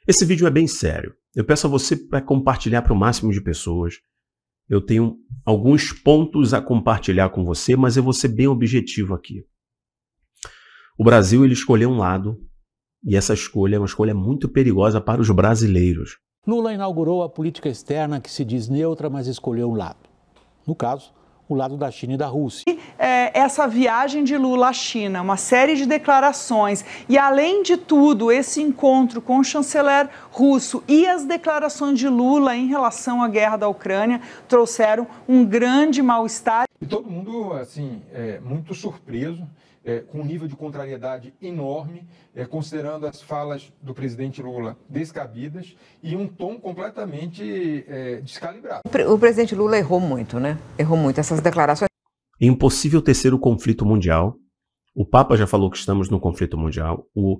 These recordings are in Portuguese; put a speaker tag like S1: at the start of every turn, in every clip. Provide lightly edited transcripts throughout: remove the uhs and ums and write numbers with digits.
S1: Esse vídeo é bem sério. Eu peço a você para compartilhar para o máximo de pessoas. Eu tenho alguns pontos a compartilhar com você, mas eu vou ser bem objetivo aqui. O Brasil, ele escolheu um lado, e essa escolha é uma escolha muito perigosa para os brasileiros.
S2: Lula inaugurou a política externa que se diz neutra, mas escolheu um lado. No caso, o lado da China e da Rússia.
S3: Essa viagem de Lula à China, uma série de declarações e, além de tudo, esse encontro com o chanceler russo e as declarações de Lula em relação à guerra da Ucrânia trouxeram um grande mal-estar.
S4: E todo mundo, assim, muito surpreso, com um nível de contrariedade enorme, considerando as falas do presidente Lula descabidas e um tom completamente descalibrado.
S5: O presidente Lula errou muito, né? Errou muito essas declarações.
S1: É impossível terceiro conflito mundial. O Papa já falou que estamos no conflito mundial. O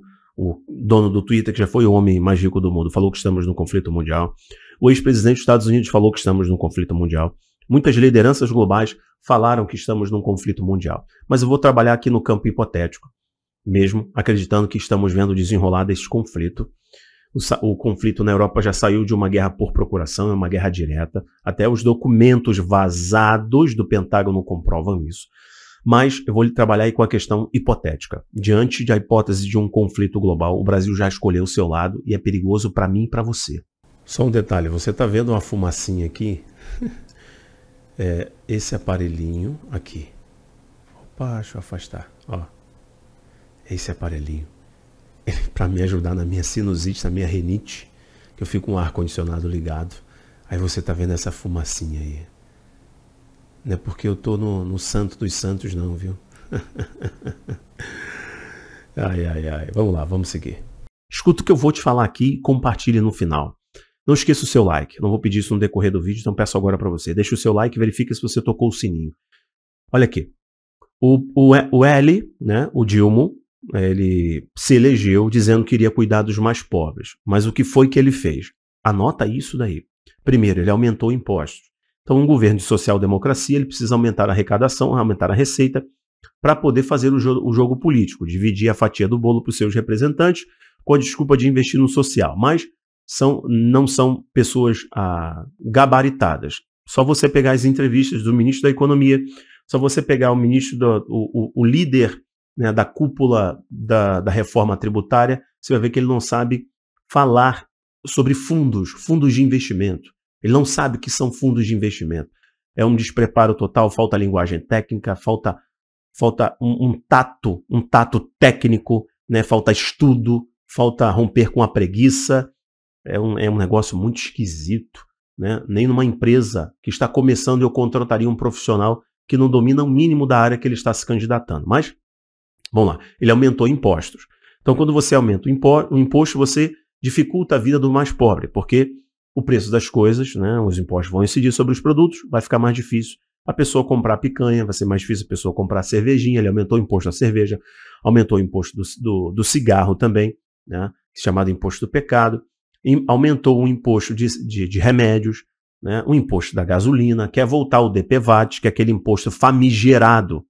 S1: dono do Twitter, que já foi o homem mais rico do mundo, falou que estamos no conflito mundial. O ex-presidente dos Estados Unidos falou que estamos no conflito mundial. Muitas lideranças globais falaram que estamos num conflito mundial. Mas eu vou trabalhar aqui no campo hipotético, mesmo acreditando que estamos vendo desenrolar desse conflito. O conflito na Europa já saiu de uma guerra por procuração, é uma guerra direta. Até os documentos vazados do Pentágono comprovam isso. Mas eu vou trabalhar aí com a questão hipotética. Diante da hipótese de um conflito global, o Brasil já escolheu o seu lado e é perigoso para mim e para você. Só um detalhe, você está vendo uma fumacinha aqui? Esse aparelhinho aqui. Opa, deixa eu afastar. Ó, esse aparelhinho. Para me ajudar na minha sinusite, na minha rinite, que eu fico com o ar-condicionado ligado. Aí você tá vendo essa fumacinha aí. Não é porque eu tô no santo dos santos não, viu? Ai. Vamos lá, vamos seguir. Escuta o que eu vou te falar aqui e compartilhe no final. Não esqueça o seu like. Não vou pedir isso no decorrer do vídeo, então peço agora para você. Deixa o seu like e verifique se você tocou o sininho. Olha aqui. O L, né, o Dilma, ele se elegeu dizendo que iria cuidar dos mais pobres. Mas o que foi que ele fez? Anota isso daí. Primeiro, ele aumentou impostos. Então, um governo de social-democracia, ele precisa aumentar a arrecadação, aumentar a receita, para poder fazer o jogo político, dividir a fatia do bolo para os seus representantes, com a desculpa de investir no social. Mas não são pessoas gabaritadas. Só você pegar as entrevistas do ministro da Economia, só você pegar o ministro, o líder, né, da cúpula da reforma tributária, você vai ver que ele não sabe falar sobre fundos de investimento. Ele não sabe o que são fundos de investimento. É um despreparo total, falta linguagem técnica, falta um tato técnico, né, falta estudo, falta romper com a preguiça. É um negócio muito esquisito, né? Nem numa empresa que está começando eu contrataria um profissional que não domina o mínimo da área que ele está se candidatando. Mas, vamos lá, ele aumentou impostos. Então, quando você aumenta o imposto, você dificulta a vida do mais pobre, porque o preço das coisas, né, os impostos vão incidir sobre os produtos, vai ficar mais difícil a pessoa comprar picanha, vai ser mais difícil a pessoa comprar cervejinha, ele aumentou o imposto da cerveja, aumentou o imposto do cigarro também, né, chamado imposto do pecado, aumentou o imposto de remédios, né, o imposto da gasolina, quer voltar o DPVAT, que é aquele imposto famigerado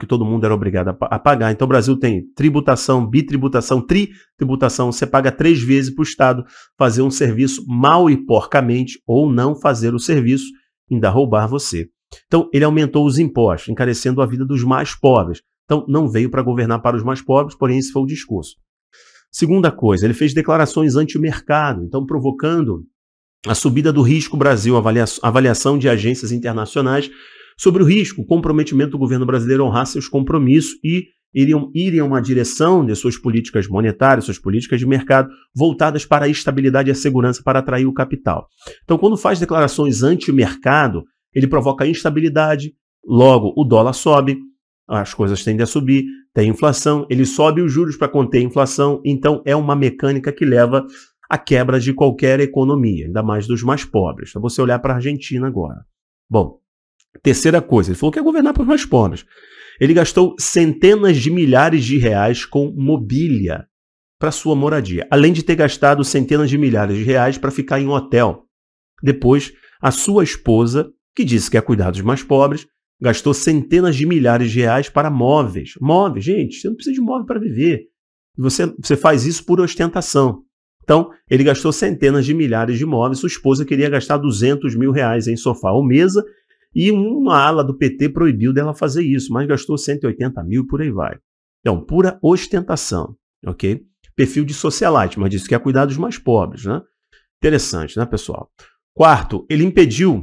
S1: que todo mundo era obrigado a pagar. Então o Brasil tem tributação, bitributação, tritributação, você paga 3 vezes para o Estado fazer um serviço mal e porcamente, ou não fazer o serviço, ainda roubar você. Então ele aumentou os impostos, encarecendo a vida dos mais pobres. Então não veio para governar para os mais pobres, porém esse foi o discurso. Segunda coisa, ele fez declarações anti-mercado, então provocando a subida do risco Brasil, avaliação de agências internacionais sobre o risco, o comprometimento do governo brasileiro a honrar seus compromissos e iriam ir em uma direção de suas políticas monetárias, suas políticas de mercado, voltadas para a estabilidade e a segurança para atrair o capital. Então, quando faz declarações anti-mercado, ele provoca instabilidade, logo o dólar sobe, as coisas tendem a subir, tem inflação, ele sobe os juros para conter a inflação, então é uma mecânica que leva à quebra de qualquer economia, ainda mais dos mais pobres. Então, você olhar para a Argentina agora. Bom, terceira coisa, ele falou que ia governar para os mais pobres. Ele gastou centenas de milhares de reais com mobília para sua moradia, além de ter gastado centenas de milhares de reais para ficar em um hotel. Depois, a sua esposa, que disse que ia cuidar dos mais pobres, gastou centenas de milhares de reais para móveis. Móveis, gente, você não precisa de móvel para viver. Você faz isso por ostentação. Então, ele gastou centenas de milhares de imóveis, sua esposa queria gastar 200 mil reais em sofá ou mesa, e uma ala do PT proibiu dela fazer isso, mas gastou 180 mil e por aí vai. Então, pura ostentação, ok? Perfil de socialite, mas disse que ia cuidar dos mais pobres, né? Interessante, né, pessoal? Quarto, ele impediu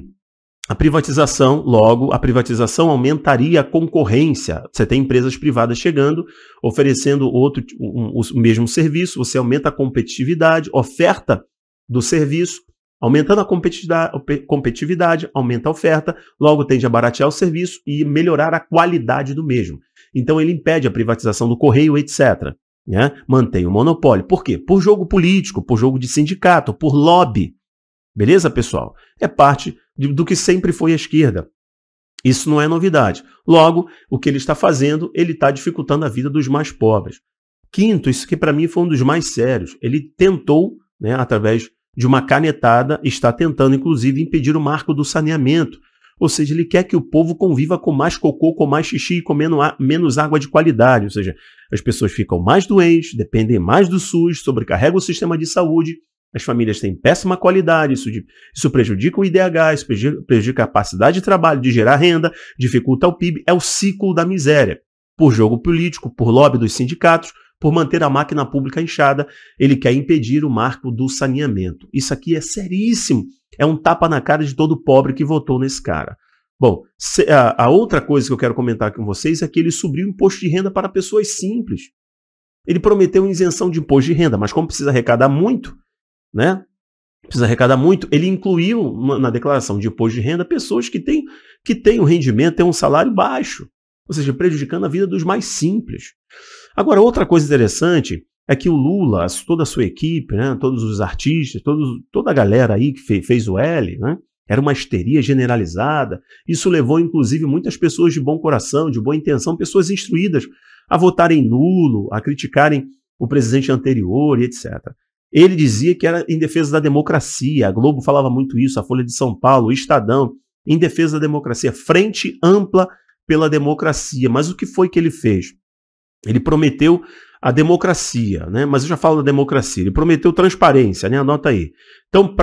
S1: a privatização, logo, a privatização aumentaria a concorrência. Você tem empresas privadas chegando, oferecendo o mesmo serviço, você aumenta a competitividade, oferta do serviço, aumentando a competitividade, aumenta a oferta, logo tende a baratear o serviço e melhorar a qualidade do mesmo. Então ele impede a privatização do correio, etc. Né? Mantém o monopólio. Por quê? Por jogo político, por jogo de sindicato, por lobby. Beleza, pessoal? É parte do que sempre foi a esquerda. Isso não é novidade. Logo, o que ele está fazendo, ele está dificultando a vida dos mais pobres. Quinto, isso que para mim foi um dos mais sérios. Ele tentou, né, através de uma canetada, está tentando, inclusive, impedir o marco do saneamento. Ou seja, ele quer que o povo conviva com mais cocô, com mais xixi e com menos água de qualidade. Ou seja, as pessoas ficam mais doentes, dependem mais do SUS, sobrecarrega o sistema de saúde, as famílias têm péssima qualidade, isso prejudica o IDH, isso prejudica a capacidade de trabalho, de gerar renda, dificulta o PIB. É o ciclo da miséria. Por jogo político, por lobby dos sindicatos, por manter a máquina pública inchada, ele quer impedir o marco do saneamento. Isso aqui é seríssimo. É um tapa na cara de todo pobre que votou nesse cara. Bom, a outra coisa que eu quero comentar com vocês é que ele subiu o imposto de renda para pessoas simples. Ele prometeu isenção de imposto de renda, mas como precisa arrecadar muito, né? Precisa arrecadar muito, ele incluiu na declaração de imposto de renda pessoas que têm um rendimento, têm um salário baixo, ou seja, prejudicando a vida dos mais simples. Agora, outra coisa interessante é que o Lula, toda a sua equipe, né, todos os artistas, toda a galera aí que fez o L, né, era uma histeria generalizada. Isso levou, inclusive, muitas pessoas de bom coração, de boa intenção, pessoas instruídas, a votarem nulo, a criticarem o presidente anterior e etc. Ele dizia que era em defesa da democracia, a Globo falava muito isso, a Folha de São Paulo, o Estadão, em defesa da democracia, frente ampla pela democracia. Mas o que foi que ele fez? Ele prometeu a democracia, né? Mas eu já falo da democracia, ele prometeu transparência, né? Anota aí. Então,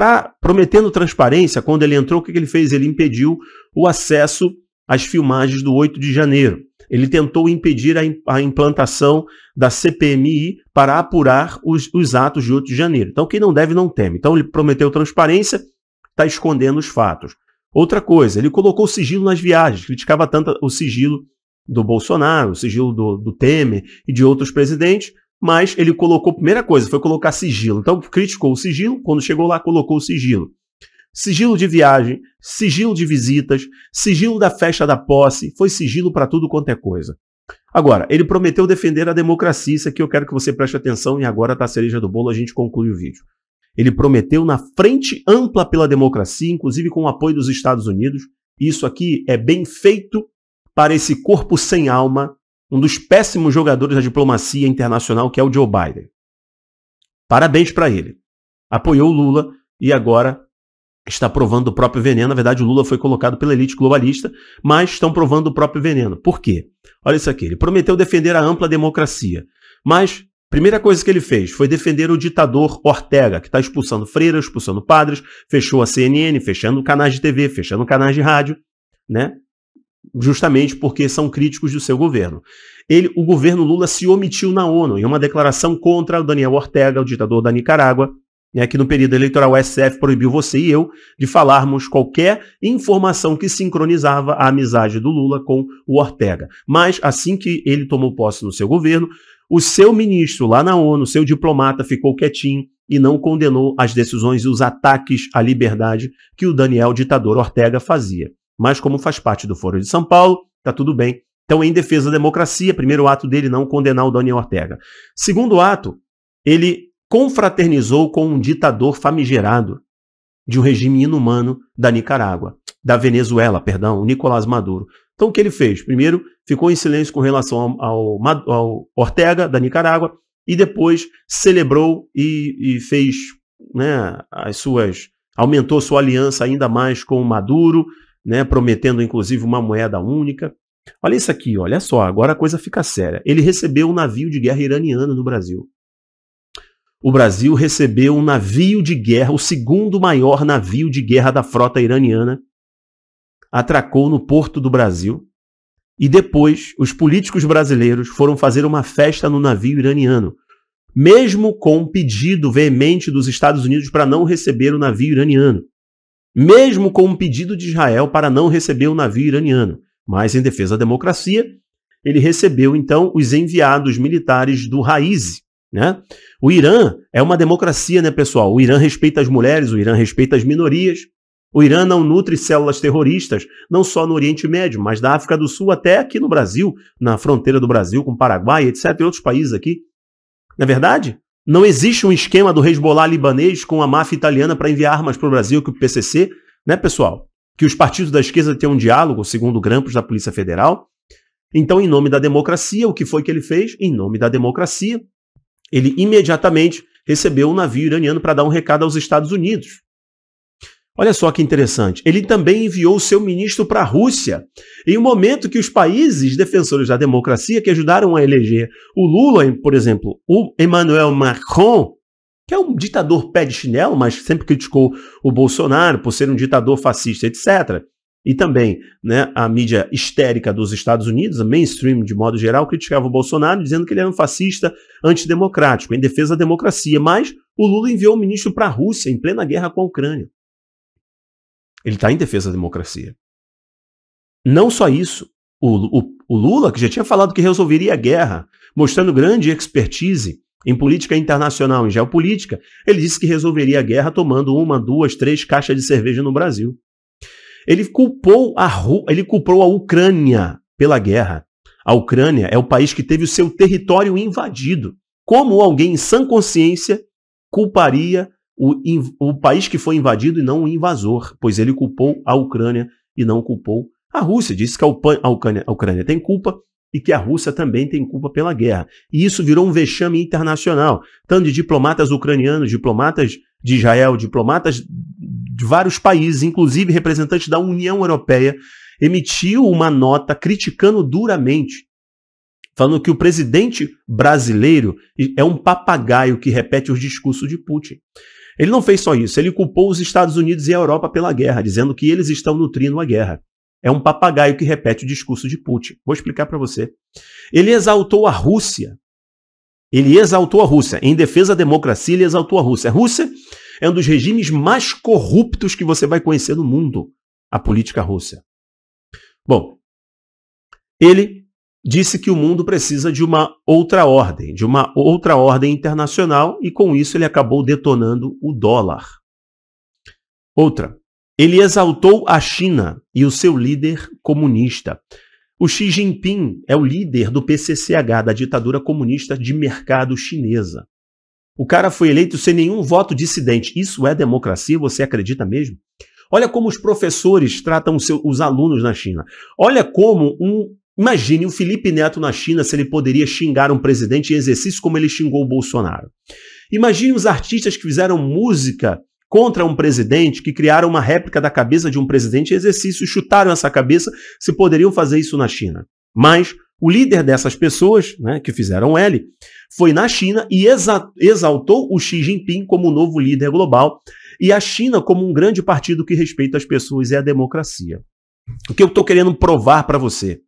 S1: prometendo transparência, quando ele entrou, o que ele fez? Ele impediu o acesso às filmagens do 8 de janeiro. Ele tentou impedir a implantação da CPMI para apurar os atos de 8 de janeiro. Então, quem não deve, não teme. Então, ele prometeu transparência, está escondendo os fatos. Outra coisa, ele colocou sigilo nas viagens, criticava tanto o sigilo do Bolsonaro, o sigilo do Temer e de outros presidentes, mas ele colocou, primeira coisa, foi colocar sigilo. Então, criticou o sigilo, quando chegou lá, colocou o sigilo. Sigilo de viagem, sigilo de visitas, sigilo da festa da posse, foi sigilo para tudo quanto é coisa. Agora, ele prometeu defender a democracia, isso aqui eu quero que você preste atenção e agora tá a cereja do bolo, a gente conclui o vídeo. Ele prometeu na frente ampla pela democracia, inclusive com o apoio dos Estados Unidos, isso aqui é bem feito para esse corpo sem alma, um dos péssimos jogadores da diplomacia internacional, que é o Joe Biden. Parabéns para ele. Apoiou o Lula e agora está provando o próprio veneno. Na verdade, o Lula foi colocado pela elite globalista, mas estão provando o próprio veneno. Por quê? Olha isso aqui. Ele prometeu defender a ampla democracia, mas primeira coisa que ele fez foi defender o ditador Ortega, que está expulsando freiras, expulsando padres, fechou a CNN, fechando canais de TV, fechando canais de rádio, né? Justamente porque são críticos do seu governo. O governo Lula se omitiu na ONU em uma declaração contra o Daniel Ortega, o ditador da Nicarágua, né, que no período eleitoral o STF proibiu você e eu de falarmos qualquer informação que sincronizava a amizade do Lula com o Ortega. Mas assim que ele tomou posse no seu governo, o seu ministro lá na ONU, o seu diplomata, ficou quietinho e não condenou as decisões e os ataques à liberdade que o Daniel ditador Ortega fazia. Mas como faz parte do Foro de São Paulo, tá tudo bem. Então, em defesa da democracia, primeiro ato dele, não condenar o Daniel Ortega. Segundo ato, ele confraternizou com um ditador famigerado de um regime inumano da Nicarágua, da Venezuela, perdão, o Nicolás Maduro. Então, o que ele fez? Primeiro, ficou em silêncio com relação ao Ortega, da Nicarágua, e depois celebrou e fez, né, aumentou sua aliança ainda mais com o Maduro, né, prometendo inclusive uma moeda única. Olha isso aqui, olha só, agora a coisa fica séria. Ele recebeu um navio de guerra iraniano no Brasil. o Brasil recebeu um navio de guerra, o segundo maior navio de guerra da frota iraniana, atracou no porto do Brasil, e depois os políticos brasileiros foram fazer uma festa no navio iraniano, mesmo com um pedido veemente dos Estados Unidos para não receber o navio iraniano, mesmo com um pedido de Israel para não receber o navio iraniano, mas em defesa da democracia, ele recebeu então os enviados militares do Raisi, né? O Irã é uma democracia, né, pessoal? O Irã respeita as mulheres, o Irã respeita as minorias. O Irã não nutre células terroristas, não só no Oriente Médio, mas da África do Sul até aqui no Brasil, na fronteira do Brasil com o Paraguai, etc., e outros países aqui. Não é verdade? Não existe um esquema do Hezbollah libanês com a máfia italiana para enviar armas para o Brasil, que o PCC, né, pessoal? Que os partidos da esquerda têm um diálogo, segundo grampos da Polícia Federal. Então, em nome da democracia, o que foi que ele fez? Em nome da democracia, ele imediatamente recebeu um navio iraniano para dar um recado aos Estados Unidos. Olha só que interessante. Ele também enviou o seu ministro para a Rússia, em um momento que os países defensores da democracia que ajudaram a eleger o Lula, por exemplo, o Emmanuel Macron, que é um ditador pé de chinelo, mas sempre criticou o Bolsonaro por ser um ditador fascista, etc., e também, né, a mídia histérica dos Estados Unidos, a mainstream de modo geral, criticava o Bolsonaro, dizendo que ele era um fascista antidemocrático, em defesa da democracia. Mas o Lula enviou um ministro para a Rússia, em plena guerra com a Ucrânia. Ele está em defesa da democracia. Não só isso, o Lula, que já tinha falado que resolveria a guerra, mostrando grande expertise em política internacional, em geopolítica, ele disse que resolveria a guerra tomando 1, 2, 3 caixas de cerveja no Brasil. Ele culpou a Ucrânia pela guerra. A Ucrânia é o país que teve o seu território invadido. Como alguém em sã consciência culparia o país que foi invadido e não o invasor? Pois ele culpou a Ucrânia e não culpou a Rússia. Disse que a Ucrânia tem culpa e que a Rússia também tem culpa pela guerra. E isso virou um vexame internacional. Tanto de diplomatas ucranianos, diplomatas de Israel, diplomatas de vários países, inclusive representantes da União Europeia, emitiu uma nota criticando duramente, falando que o presidente brasileiro é um papagaio que repete os discursos de Putin. Ele não fez só isso, ele culpou os Estados Unidos e a Europa pela guerra, dizendo que eles estão nutrindo a guerra. É um papagaio que repete o discurso de Putin. Vou explicar para você. Ele exaltou a Rússia. Em defesa da democracia, ele exaltou a Rússia. A Rússia é um dos regimes mais corruptos que você vai conhecer no mundo, a política russa. Bom, ele disse que o mundo precisa de uma outra ordem internacional, e com isso ele acabou detonando o dólar. Outra, ele exaltou a China e o seu líder comunista. O Xi Jinping é o líder do PCCH, da ditadura comunista de mercado chinesa. O cara foi eleito sem nenhum voto dissidente. Isso é democracia? Você acredita mesmo? Olha como os professores tratam os alunos na China. Olha como imagine o Felipe Neto na China, se ele poderia xingar um presidente em exercício como ele xingou o Bolsonaro. Imagine os artistas que fizeram música contra um presidente, que criaram uma réplica da cabeça de um presidente em exercício, chutaram essa cabeça, se poderiam fazer isso na China. Mas o líder dessas pessoas, né, que fizeram L, foi na China e exaltou o Xi Jinping como o novo líder global e a China como um grande partido que respeita as pessoas e a democracia. O que eu estou querendo provar para você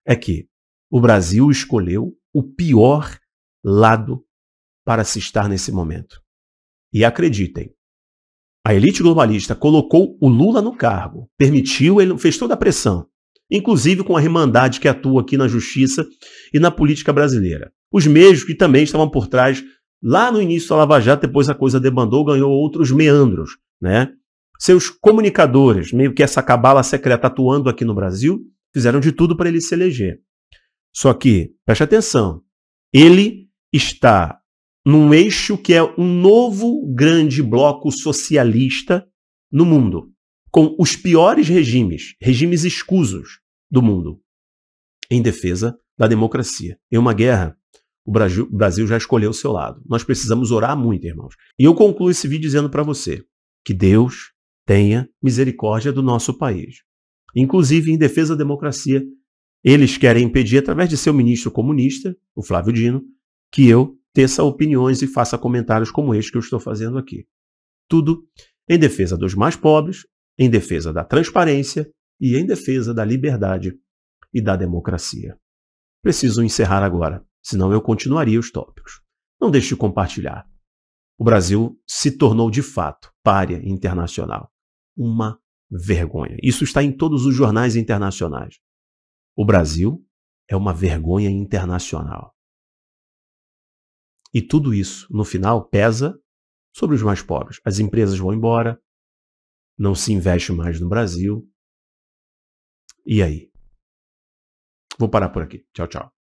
S1: é que o Brasil escolheu o pior lado para se estar nesse momento. E acreditem, a elite globalista colocou o Lula no cargo, permitiu, ele fez toda a pressão, inclusive com a Irmandade que atua aqui na justiça e na política brasileira. Os mesmos que também estavam por trás, lá no início da Lava Jato, depois a coisa debandou, ganhou outros meandros, né? Seus comunicadores, meio que essa cabala secreta atuando aqui no Brasil, fizeram de tudo para ele se eleger. Só que, preste atenção, ele está num eixo que é um novo grande bloco socialista no mundo, com os piores regimes escusos do mundo, em defesa da democracia. Em uma guerra, o Brasil já escolheu o seu lado. Nós precisamos orar muito, irmãos. E eu concluo esse vídeo dizendo para você que Deus tenha misericórdia do nosso país. Inclusive, em defesa da democracia, eles querem impedir, através de seu ministro comunista, o Flávio Dino, que eu teça opiniões e faça comentários como este que eu estou fazendo aqui. Tudo em defesa dos mais pobres, em defesa da transparência e em defesa da liberdade e da democracia. Preciso encerrar agora, senão eu continuaria os tópicos. Não deixe de compartilhar. O Brasil se tornou de fato pária internacional. Uma vergonha. Isso está em todos os jornais internacionais. O Brasil é uma vergonha internacional. E tudo isso, no final, pesa sobre os mais pobres. As empresas vão embora, não se investe mais no Brasil. E aí? Vou parar por aqui. Tchau, tchau.